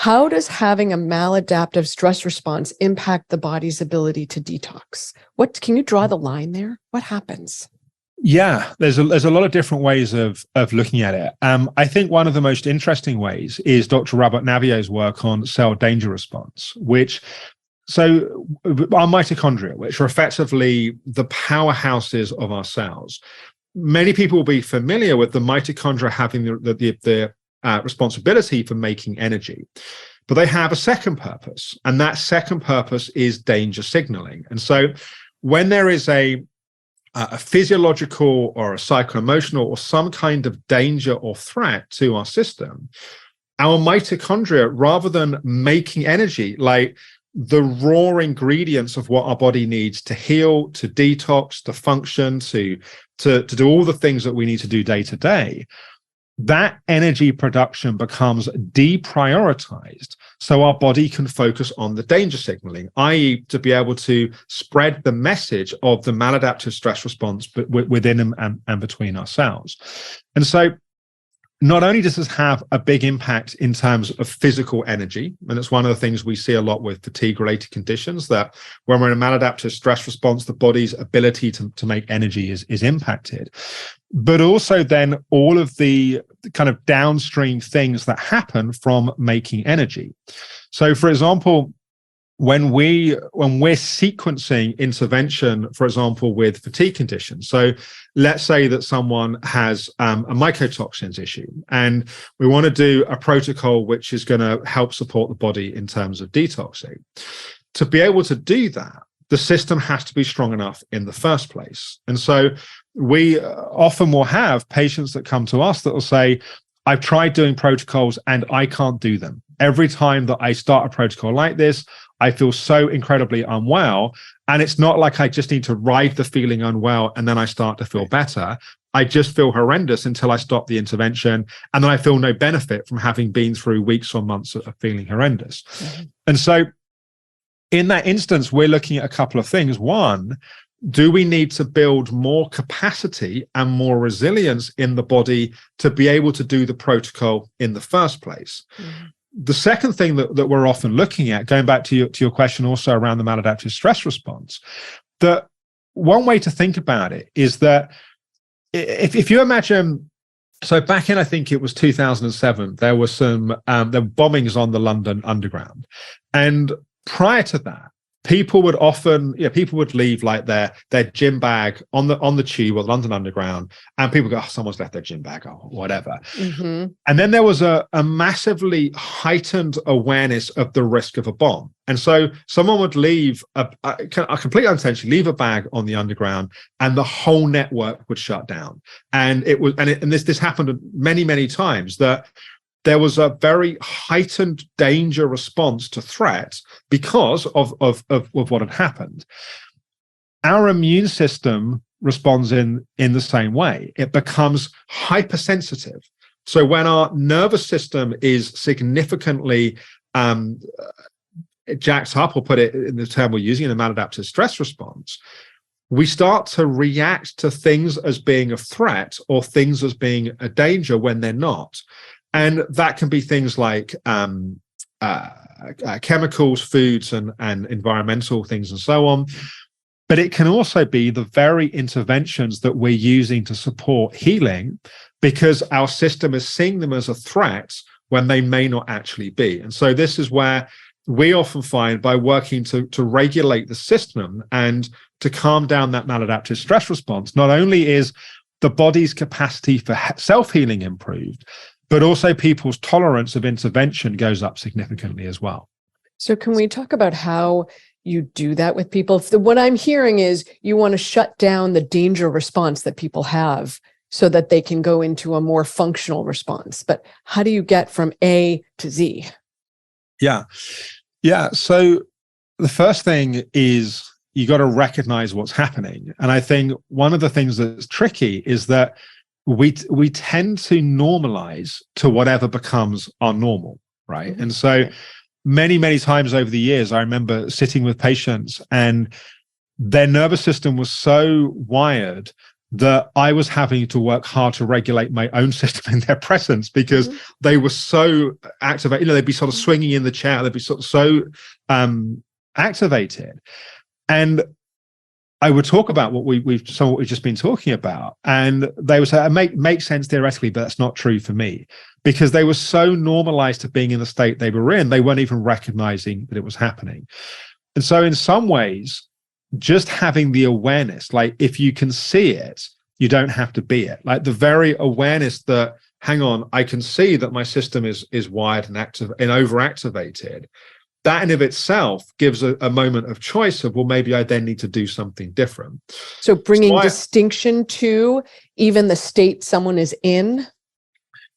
How does having a maladaptive stress response impact the body's ability to detox? Can you draw the line there? What happens? Yeah, there's a lot of different ways of looking at it. I think one of the most interesting ways is Dr. Robert Navio's work on cell danger response, so our mitochondria, which are effectively the powerhouses of our cells. Many people will be familiar with the mitochondria having the responsibility for making energy, but they have a second purpose, and that second purpose is danger signaling. And so when there is a physiological or a psycho-emotional or some kind of danger or threat to our system, our mitochondria, rather than making energy, like the raw ingredients of what our body needs to heal, to detox, to function, to do all the things that we need to do day to day, that energy production becomes deprioritized so our body can focus on the danger signaling, i.e. to be able to spread the message of the maladaptive stress response within and between our cells. And so not only does this have a big impact in terms of physical energy, and it's one of the things we see a lot with fatigue-related conditions, that when we're in a maladaptive stress response, the body's ability to make energy is impacted, but also then all of the kind of downstream things that happen from making energy. So, for example, when we're sequencing intervention, for example, with fatigue conditions. So let's say that someone has a mycotoxins issue, and we want to do a protocol which is going to help support the body in terms of detoxing. To be able to do that, the system has to be strong enough in the first place. And so we often will have patients that come to us that will say, I've tried doing protocols and I can't do them. Every time that I start a protocol like this, I feel so incredibly unwell. And it's not like I just need to ride the feeling unwell and then I start to feel better. I just feel horrendous until I stop the intervention. And then I feel no benefit from having been through weeks or months of feeling horrendous. Mm-hmm. And so in that instance, we're looking at a couple of things. One, do we need to build more capacity and more resilience in the body to be able to do the protocol in the first place? Mm-hmm. The second thing that we're often looking at, going back to your question also around the maladaptive stress response, that one way to think about it is that if you imagine, so back in, I think it was 2007, there were there were bombings on the London Underground. And prior to that, people would leave like their gym bag on the tube or the London Underground, and people go, oh, someone's left their gym bag or whatever. Mm-hmm. And then there was a massively heightened awareness of the risk of a bomb. And so someone would leave a completely unintentionally leave a bag on the Underground, and the whole network would shut down. And this happened many, many times, that there was a very heightened danger response to threat because of what had happened. Our immune system responds in the same way. It becomes hypersensitive. So when our nervous system is significantly jacked up, or put it in the term we're using, in the maladaptive stress response, we start to react to things as being a threat or things as being a danger when they're not. And that can be things like chemicals, foods, and environmental things and so on. But it can also be the very interventions that we're using to support healing, because our system is seeing them as a threat when they may not actually be. And so this is where we often find, by working to regulate the system and to calm down that maladaptive stress response, not only is the body's capacity for self-healing improved, but also people's tolerance of intervention goes up significantly as well. So can we talk about how you do that with people? What I'm hearing is you want to shut down the danger response that people have so that they can go into a more functional response. But how do you get from A to Z? Yeah. So the first thing is you got to recognize what's happening. And I think one of the things that's tricky is that we tend to normalize to whatever becomes our normal, right? Mm-hmm. And so many, many times over the years, I remember sitting with patients and their nervous system was so wired that I was having to work hard to regulate my own system in their presence because they were so activated. They'd be sort of swinging in the chair. They'd be sort of so activated. And I would talk about what we've just been talking about, and they would say, "It makes sense theoretically, but that's not true for me," because they were so normalized to being in the state they were in, they weren't even recognizing that it was happening. And so, in some ways, just having the awareness, like if you can see it, you don't have to be it. Like the very awareness that, hang on, I can see that my system is wired and active and overactivated. That in of itself gives a moment of choice of, well, maybe I then need to do something different. So bringing distinction to even the state someone is in.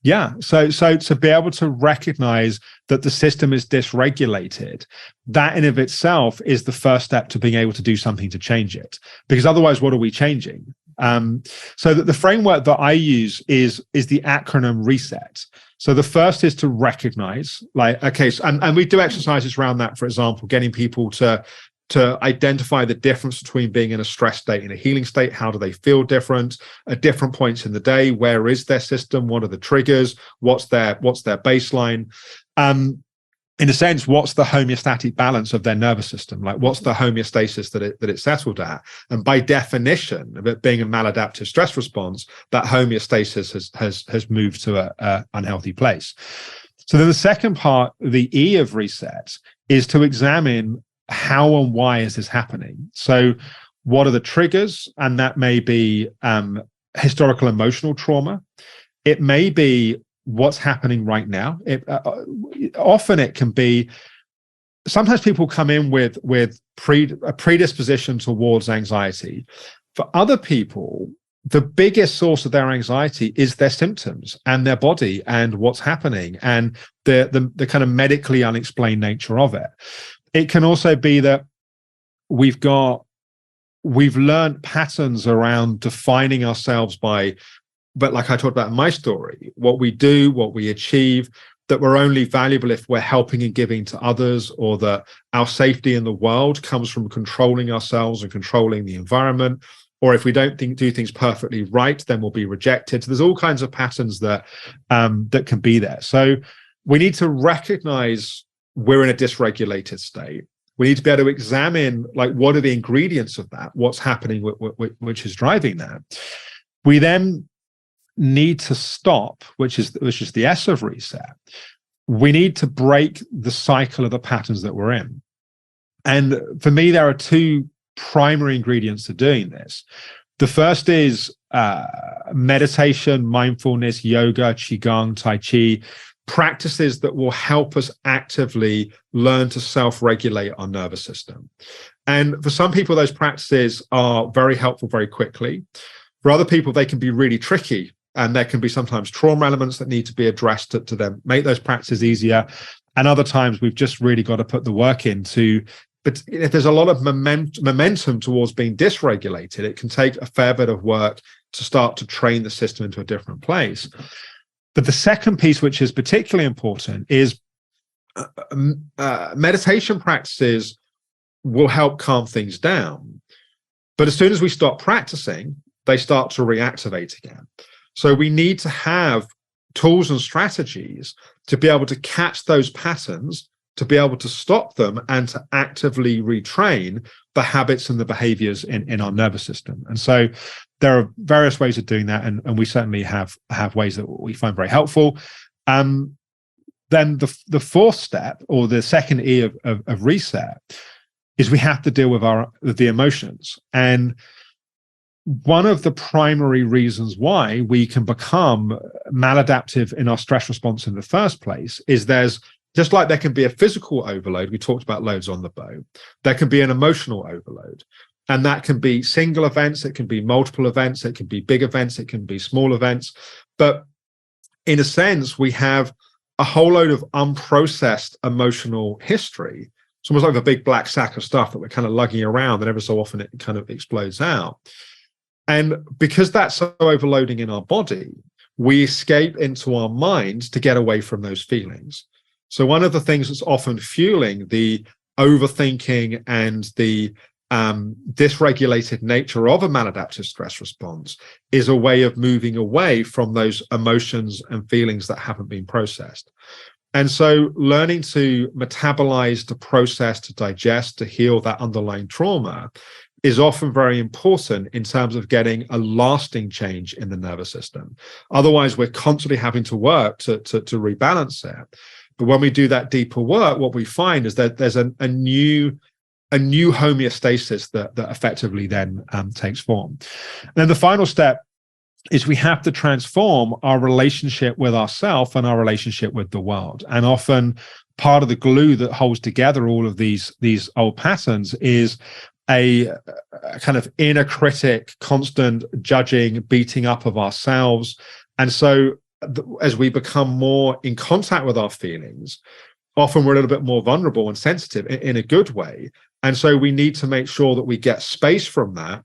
Yeah. So to be able to recognize that the system is dysregulated, that in of itself is the first step to being able to do something to change it. Because otherwise, what are we changing? So that the framework that I use is the acronym RESET. So the first is to recognize, like, okay, so, and we do exercises around that, for example, getting people to identify the difference between being in a stress state and a healing state. How do they feel different at different points in the day? Where is their system? What are the triggers? What's their baseline? In a sense, what's the homeostatic balance of their nervous system? Like, what's the homeostasis that it settled at? And by definition of it being a maladaptive stress response, that homeostasis has moved to a unhealthy place. So then the second part, the E of reset, is to examine how and why is this happening. So what are the triggers? And that may be historical emotional trauma. It may be what's happening right now. Often it can be, sometimes people come in with a predisposition towards anxiety. For other people, the biggest source of their anxiety is their symptoms and their body and what's happening and the kind of medically unexplained nature of it. It can also be that we've learned patterns around defining ourselves by, but like I talked about in my story, what we do, what we achieve, that we're only valuable if we're helping and giving to others, or that our safety in the world comes from controlling ourselves and controlling the environment, or if we don't do things perfectly right, then we'll be rejected. So there's all kinds of patterns that can be there. So we need to recognize we're in a dysregulated state. We need to be able to examine, like, what are the ingredients of that? What's happening, which is driving that? We then need to stop, which is the S of reset. We need to break the cycle of the patterns that we're in. And for me, there are two primary ingredients to doing this. The first is meditation, mindfulness, yoga, qigong, tai chi, practices that will help us actively learn to self-regulate our nervous system. And for some people, those practices are very helpful very quickly. For other people, they can be really tricky, and there can be sometimes trauma elements that need to be addressed to them, make those practices easier. And other times, we've just really got to put the work into. But if there's a lot of momentum towards being dysregulated, it can take a fair bit of work to start to train the system into a different place. But the second piece, which is particularly important, is meditation practices will help calm things down. But as soon as we stop practicing, they start to reactivate again. So we need to have tools and strategies to be able to catch those patterns, to be able to stop them, and to actively retrain the habits and the behaviors in our nervous system. And so there are various ways of doing that, and we certainly have ways that we find very helpful. Then the fourth step, or the second E of reset, is we have to deal with the emotions. And one of the primary reasons why we can become maladaptive in our stress response in the first place is just like there can be a physical overload, we talked about loads on the bow, there can be an emotional overload. And that can be single events, it can be multiple events, it can be big events, it can be small events. But in a sense, we have a whole load of unprocessed emotional history. It's almost like a big black sack of stuff that we're kind of lugging around, and every so often it kind of explodes out. And because that's so overloading in our body, we escape into our minds to get away from those feelings. So one of the things that's often fueling the overthinking and the dysregulated nature of a maladaptive stress response is a way of moving away from those emotions and feelings that haven't been processed. And so learning to metabolize, to process, to digest, to heal that underlying trauma is often very important in terms of getting a lasting change in the nervous system. Otherwise, we're constantly having to work to rebalance it. But when we do that deeper work, what we find is that there's a new homeostasis that effectively then takes form. And then the final step is we have to transform our relationship with ourselves and our relationship with the world. And often part of the glue that holds together all of these old patterns is a kind of inner critic, constant judging, beating up of ourselves. And so as we become more in contact with our feelings, often we're a little bit more vulnerable and sensitive in a good way. And so we need to make sure that we get space from that,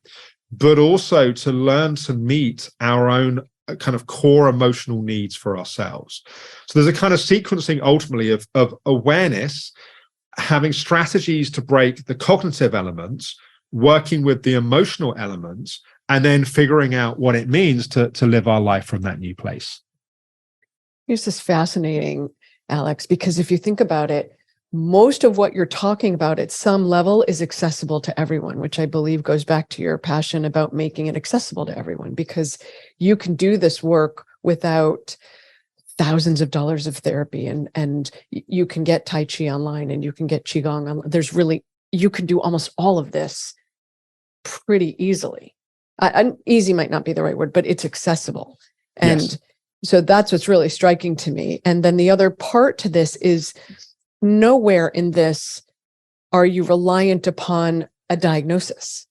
but also to learn to meet our own kind of core emotional needs for ourselves. So there's a kind of sequencing ultimately of awareness, having strategies to break the cognitive elements, working with the emotional elements, and then figuring out what it means to live our life from that new place. This is fascinating, Alex, because if you think about it, most of what you're talking about at some level is accessible to everyone, which I believe goes back to your passion about making it accessible to everyone, because you can do this work without thousands of dollars of therapy, and you can get Tai Chi online and you can get Qigong online. You can do almost all of this pretty easily. Easy might not be the right word, but it's accessible. And yes. So that's what's really striking to me. And then the other part to this is nowhere in this are you reliant upon a diagnosis.